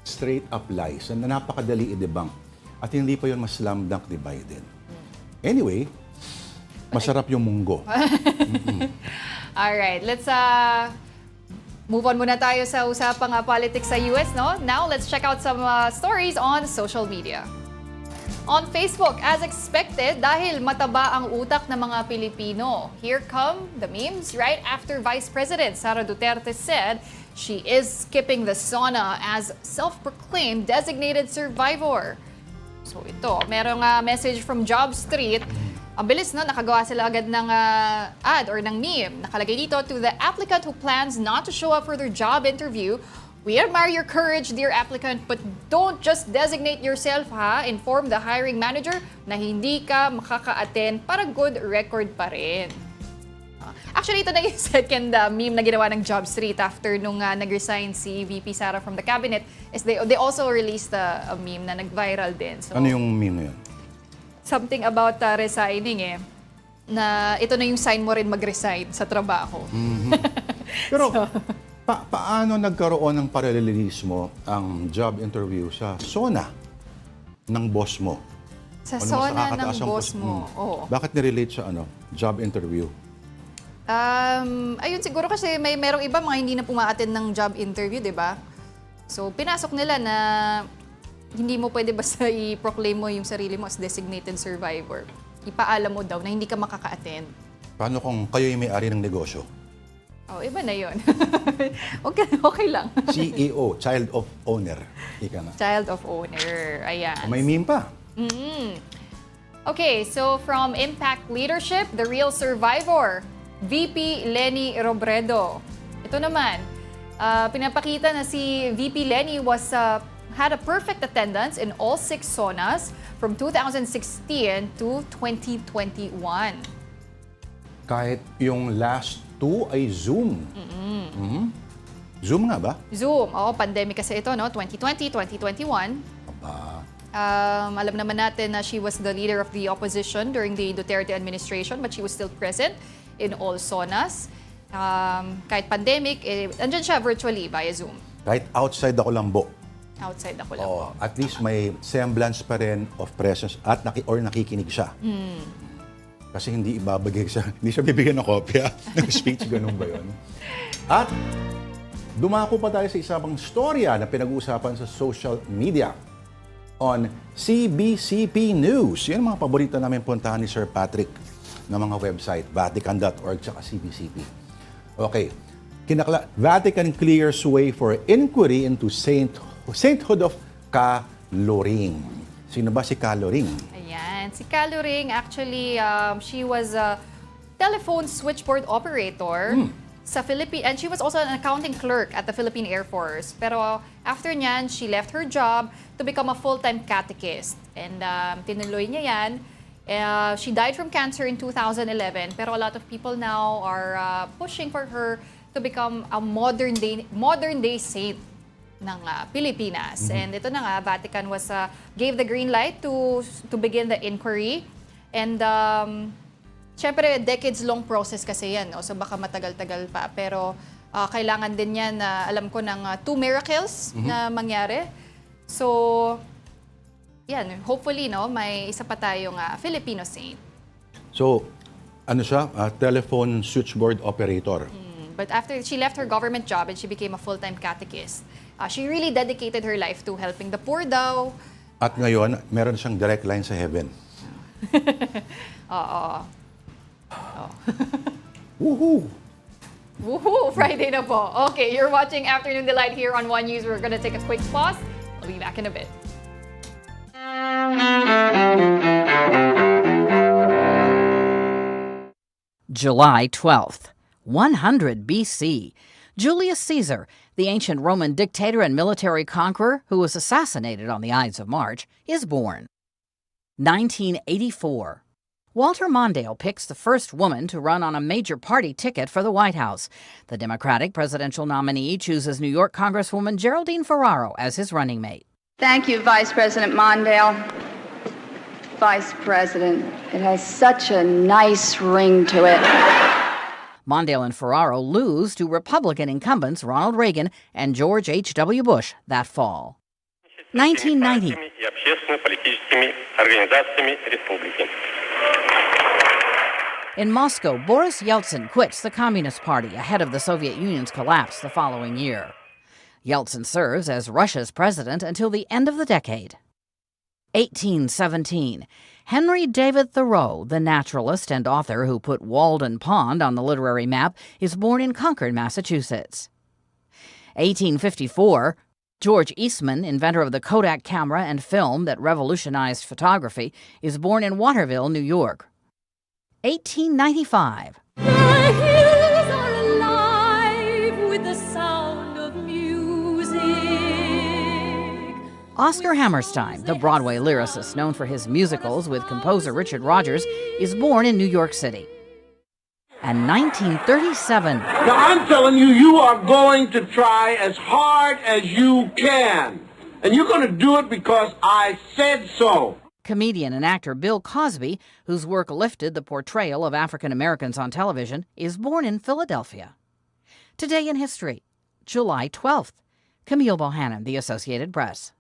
straight up lies na napakadali i-debunk. At hindi pa yun mas slam dunk ni Biden. Anyway, masarap yung munggo. Alright, let's move on muna tayo sa usapang politics sa US, no? Now, let's check out some stories on social media. On Facebook, as expected, dahil mataba ang utak ng mga Pilipino, here come the memes right after Vice President Sara Duterte said she is skipping the sauna as self-proclaimed designated survivor. So ito, merong message from Job Street. Ang bilis, no? Nakagawa sila agad ng ad or ng meme. Nakalagay dito, to the applicant who plans not to show up for their job interview, we admire your courage, dear applicant, but don't just designate yourself, ha? Inform the hiring manager na hindi ka makaka-attend para good record pa rin. Actually, ito na yung second meme na ginawa ng Job Street after nung nag-resign si VP Sara from the cabinet. Is they also released a meme na nag-viral din. So, ano yung meme na yun? Something about resigning na ito na yung sign mo rin mag-resign sa trabaho. Pero paano nagkaroon ng paralelismo ang job interview sa SONA ng boss mo? Sa SONA ng boss mo. Oo. Bakit nirelate sa job interview? Ayun, siguro kasi merong iba mga hindi na puma-attend ng job interview, di ba? So, pinasok nila na hindi mo pwede basta i-proclaim mo yung sarili mo as designated survivor. Ipaalam mo daw na hindi ka makaka-attend. Paano kung kayo yung may-ari ng negosyo? Oh, iba na yun. Okay lang. CEO, child of owner. Ika na. Child of owner. Ayan. May meme pa. Okay, so from Impact Leadership, the real survivor, VP Lenny Robredo. Ito naman, pinapakita na si VP Lenny had a perfect attendance in all 6 saunas from 2016 to 2021. Kahit yung last 2 ay Zoom. Zoom nga ba? Zoom. Oo, pandemic kasi ito, no? 2020, 2021. Alam naman natin na she was the leader of the opposition during the Duterte administration, but she was still present in all saunas. Kahit pandemic, andyan siya virtually via Zoom. Kahit outside ako lambo. Outside ako lang. At least may semblance pa rin of presence at nakikinig siya. Kasi hindi ibabagay siya, hindi siya bibigyan ng kopya ng speech, ganun ba yun? At dumako pa tayo sa isa pang storya na pinag-uusapan sa social media on CBCP News. Yan ang mga paborito namin puntahan ni Sir Patrick ng mga website, Vatican.org at CBCP. Okay, Vatican clears way for inquiry into sainthood of Loring. Sino ba si Loring? Ayan, si Loring, actually, she was a telephone switchboard operator sa Philippine, and she was also an accounting clerk at the Philippine Air Force. Pero after nyan, she left her job to become a full-time catechist. And tinuloy niya yan. She died from cancer in 2011, pero a lot of people now are pushing for her to become a modern day saint ng Pilipinas. And ito na nga, Vatican gave the green light to begin the inquiry. And syempre, decades-long process kasi yan, no? So baka matagal-tagal pa. Pero kailangan din yan, alam ko, ng 2 miracles na mangyari. So, yan, hopefully, no, may isa pa tayong Filipino saint. So, ano siya? Telephone switchboard operator. But after she left her government job and she became a full-time catechist, she really dedicated her life to helping the poor daw. At ngayon, meron siyang direct line sa heaven. Oo. Woohoo! Woohoo! Friday na po. Okay, you're watching Afternoon Delight here on One News. We're gonna take a quick pause. I'll be back in a bit. July 12th, 100 BC. Julius Caesar The ancient Roman dictator and military conqueror who was assassinated on the Ides of March is born. 1984. Walter Mondale picks the first woman to run on a major party ticket for the White House. The Democratic presidential nominee chooses New York Congresswoman Geraldine Ferraro as his running mate. Thank you, Vice President Mondale. Vice President, it has such a nice ring to it. Mondale and Ferraro lose to Republican incumbents Ronald Reagan and George H.W. Bush that fall. 1990. In Moscow, Boris Yeltsin quits the Communist Party ahead of the Soviet Union's collapse the following year. Yeltsin serves as Russia's president until the end of the decade. 1817. Henry David Thoreau, the naturalist and author who put Walden Pond on the literary map, is born in Concord, Massachusetts. 1854. George Eastman, inventor of the Kodak camera and film that revolutionized photography, is born in Waterville, New York. 1895. Oscar Hammerstein, the Broadway lyricist known for his musicals with composer Richard Rodgers, is born in New York City. And 1937. Now I'm telling you, you are going to try as hard as you can. And you're going to do it because I said so. Comedian and actor Bill Cosby, whose work lifted the portrayal of African Americans on television, is born in Philadelphia. Today in History, July 12th. Camille Bohannon, The Associated Press.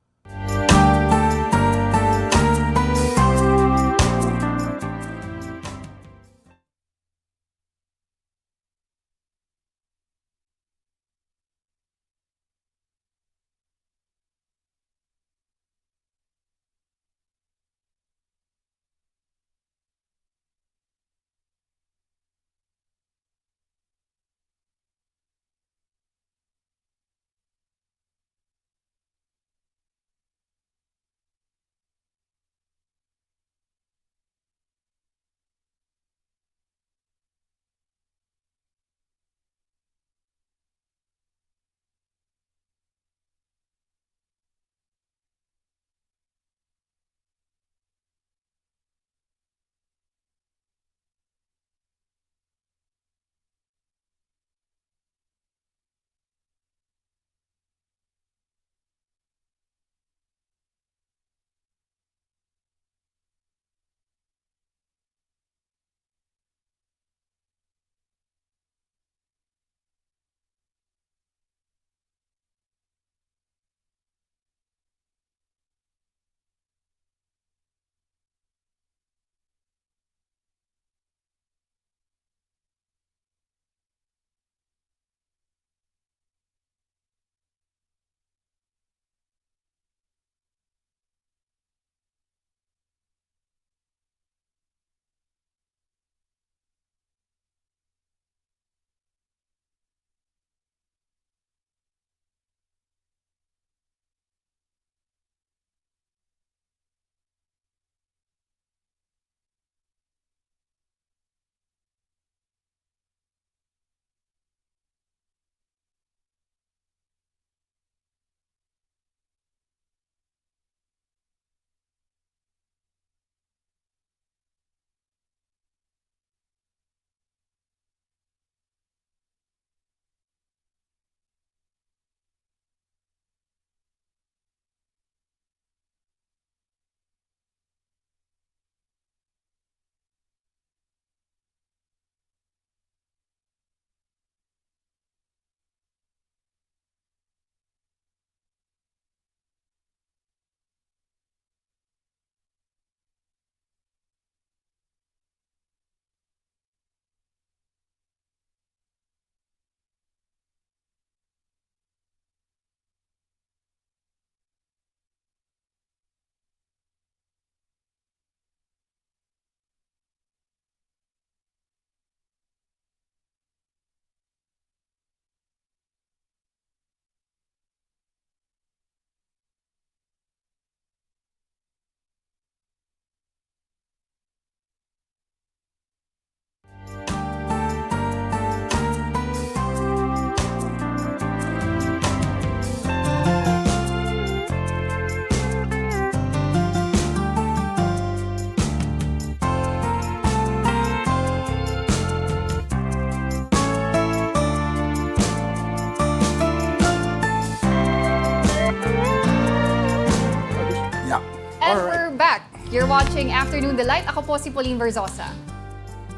You're watching Afternoon Delight. Ako po si Pauline Verzosa.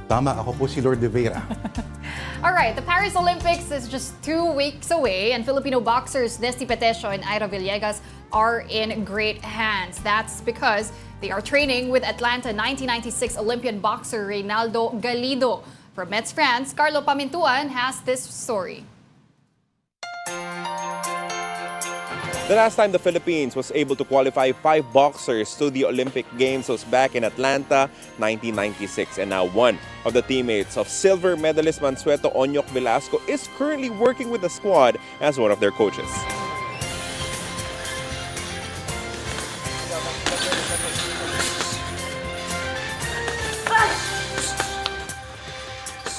Tama, ako po si Lourd de Veyra. Alright, the Paris Olympics is just 2 weeks away and Filipino boxers Nesty Petesio and Ira Villegas are in great hands. That's because they are training with Atlanta 1996 Olympian boxer Reynaldo Galido. From Metz, France, Carlo Pamintuan has this story. The last time the Philippines was able to qualify 5 boxers to the Olympic Games was back in Atlanta, 1996. And now one of the teammates of silver medalist Mansueto Onyok Velasco is currently working with the squad as one of their coaches.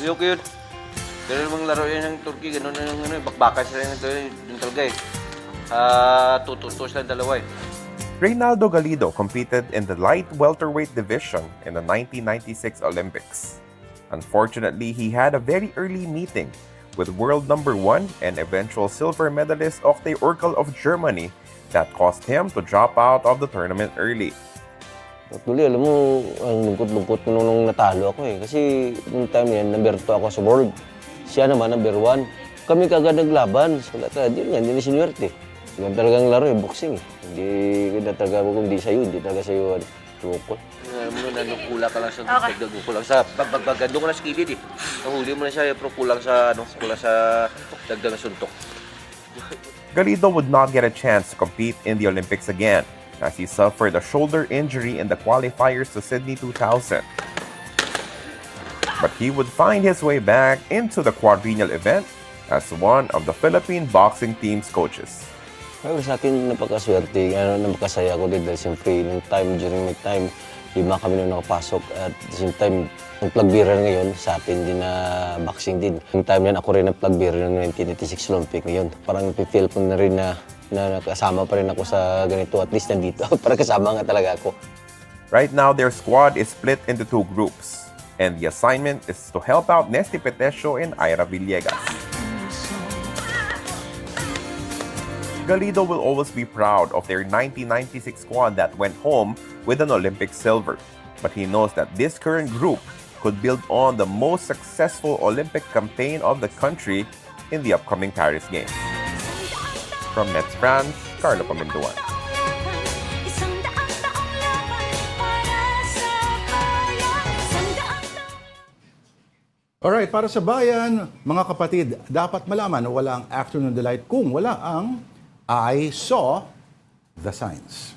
Yun. Pero namang laro yan ng Turkey, gano'n na bakbakan sila yung talaga eh. Tututos lang dalawa eh. Reynaldo Galido competed in the light welterweight division in the 1996 Olympics. Unfortunately, he had a very early meeting with world number 1 and eventual silver medalist Oktay Urkel of Germany that caused him to drop out of the tournament early. Actually, alam mo, ang lungkot-lungkot ko nung natalo ako eh. Kasi nung time yan, number 2 ako sa world. Siya naman, number 1. Kami kagad naglaban. So, yun nga, hindi na sinuwerte. Yung talagang laro eh, boxing eh. Hindi na talaga kung hindi sa'yo, hindi talaga sa'yo tumukot. Nanukula ka lang sa dagdag mo, kulang sa doon ka na sa kilid eh. Nahuli mo na siya, pero kulang sa dagdag na suntok. Galido would not get a chance to compete in the Olympics again as he suffered a shoulder injury in the qualifiers to Sydney 2000. But he would find his way back into the quadrennial event as one of the Philippine boxing team's coaches. Pero sa akin, napakaswerte, napakasaya ko din dahil siyempre, during my time, 5 kami nung nakapasok at the same time, ang plug bearer ngayon sa atin din na boxing din. Yung time yan, ako rin ang plug bearer ng 1986 Olympic ngayon. Parang feel ko na rin na nakasama pa rin ako sa ganito, at least nandito, parang kasama nga talaga ako. Right now, their squad is split into 2 groups, and the assignment is to help out Nesty Petesio and Ira Villegas. Galido will always be proud of their 1996 squad that went home with an Olympic silver. But he knows that this current group could build on the most successful Olympic campaign of the country in the upcoming Paris Games. From Metz, France, Carlo Pamintuan. Alright, para sa bayan, mga kapatid, dapat malaman na wala ang Afternoon Delight kung wala ang I Saw the Signs.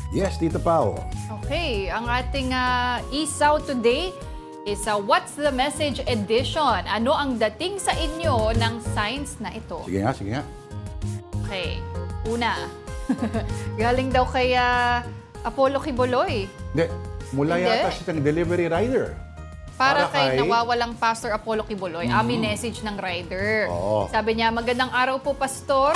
Yes, Tito Pao. Okay, ang ating isaw today is What's the Message edition. Ano ang dating sa inyo ng signs na ito? Sige nga. Okay, una. Galing daw kay Apollo Quiboloy. Hindi, mula yata siyang delivery rider. Para kay nawawalang Pastor Apollo Quiboloy, message ng rider. Sabi niya, magandang araw po, Pastor.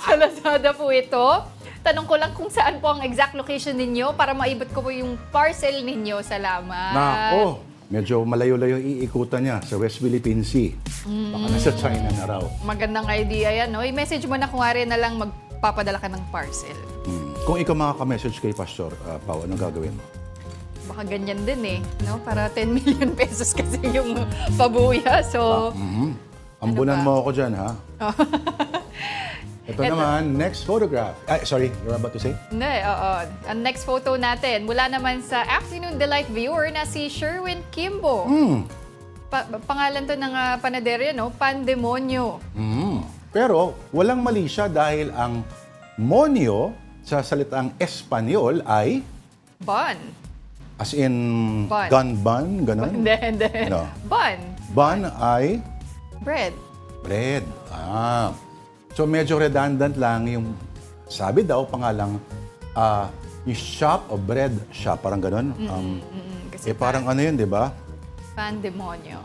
Sa Lazada po ito. Tanong ko lang kung saan po ang exact location ninyo para maibot ko po yung parcel ninyo. Salamat. Nako, medyo malayo-layo iikutan niya sa West Philippine Sea. Baka nasa China na raw. Magandang idea yan, no? I-message mo na kung ari na lang magpapadala ka ng parcel. Kung ikaw makaka-message kay Pastor Pao, anong gagawin mo? Baka ganyan din no? Para 10 million pesos kasi yung pabuya. So, ambunan mo ako dyan, ha? Ito naman, next photograph. Sorry, you're about to say? Hindi, oo. Ang next photo natin, mula naman sa Afternoon Delight viewer na si Sherwin Kimbo. Pangalan to ng panaderya, no? Pandemonyo. Pero walang mali siya dahil ang monyo sa salitang Espanyol ay... Bun. As in, bun. gun bun, gano'n? Hindi. No. Bun. Bun ay? Bread. Bread. So medyo redundant lang yung, sabi daw pangalang, yung shop o bread shop, parang gano'n. Parang ano yun, di ba? Pandemonyo.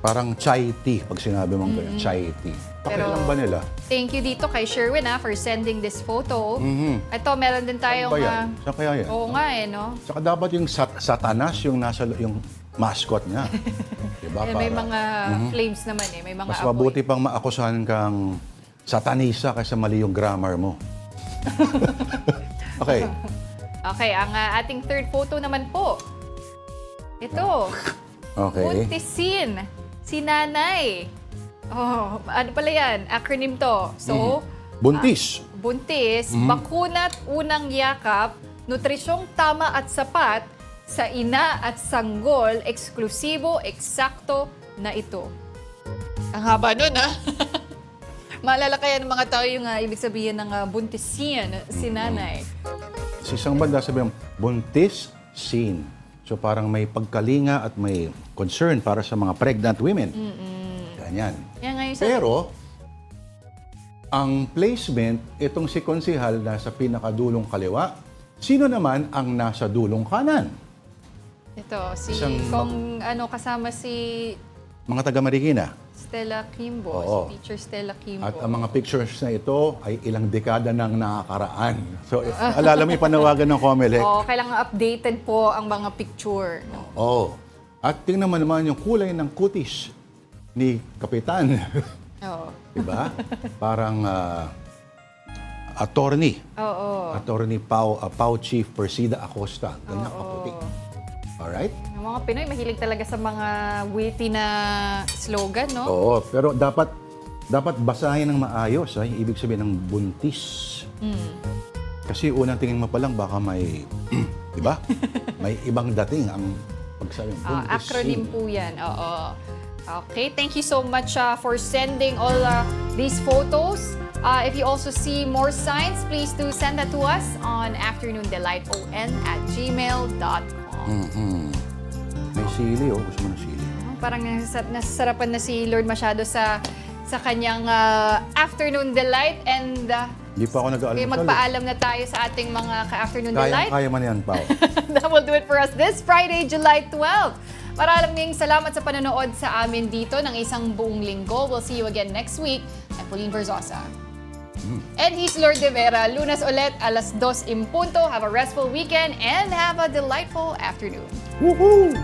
Parang chai tea, pag sinabi mong ganyan, chai tea. Pakialam ba nila? Thank you dito kay Sherwin for sending this photo. Ito, meron din tayong... Saan kaya yan? Oo nga no? Saka dapat yung satanas yung nasa yung mascot niya. Diba? May mga flames naman May mga mas apoy. mabuti pang maakusahan kang satanisa kasi mali yung grammar mo. Okay. Okay, ang ating third photo naman po. Ito. Okay. Buntisin. Si nanay. Oh, ano pala yan? Acronym to. So, Buntis. buntis, bakuna't unang yakap, nutrisyong tama at sapat sa ina at sanggol, eksklusibo, eksakto na ito. Ang haba nun, ha? Maalala kaya ng mga tao yung ibig sabihin ng buntisin, si nanay. Sa isang banda sabihin, buntis scene. So parang may pagkalinga at may concern para sa mga pregnant women. Ganyan. Yan nga yung Pero, ang placement, itong si konsihal nasa pinakadulong kaliwa, sino naman ang nasa dulong kanan? Ito, si Isang kasama si Mga taga-Marikina. Stella Kimbo, Oo. si Teacher Stella Kimbo. At ang mga pictures na ito ay ilang dekada nang nakakaraan. So, alala mo yung panawagan ng COMELEC. Oo, kailangan updated po ang mga picture. No? Oo. At tingnan mo naman yung kulay ng kutis ni Kapitan. Oo. Diba? Parang attorney. Oo. Attorney Pau Chief Persida Acosta. Ganyan kaputi. Alright? Yung mga Pinoy, mahilig talaga sa mga witty na slogan, no? Oo, pero dapat basahin ng maayos. Yung ibig sabihin ng buntis. Kasi unang tingin mo pa lang baka may, di ba? May ibang dating ang pagsabi. Acronym po yan. Oo. Okay, thank you so much for sending all these photos. If you also see more signs, please do send that to us on afternoondelighton@gmail.com. May sili, oh. Gusto mo ng sili? Parang nasasarapan na si Lord masyado sa kanyang afternoon delight and Hindi pa ako nag-aalmusal. magpaalam na tayo sa ating mga ka-afternoon delight. Kaya man yan, Pao. That will do it for us this Friday, July 12. Maraming salamat sa panonood sa amin dito ng isang buong linggo. We'll see you again next week. I'm Pauline Verzosa. And he's Lourd de Veyra. Lunes ulit, alas 2 in punto. Have a restful weekend and have a delightful afternoon. Woohoo!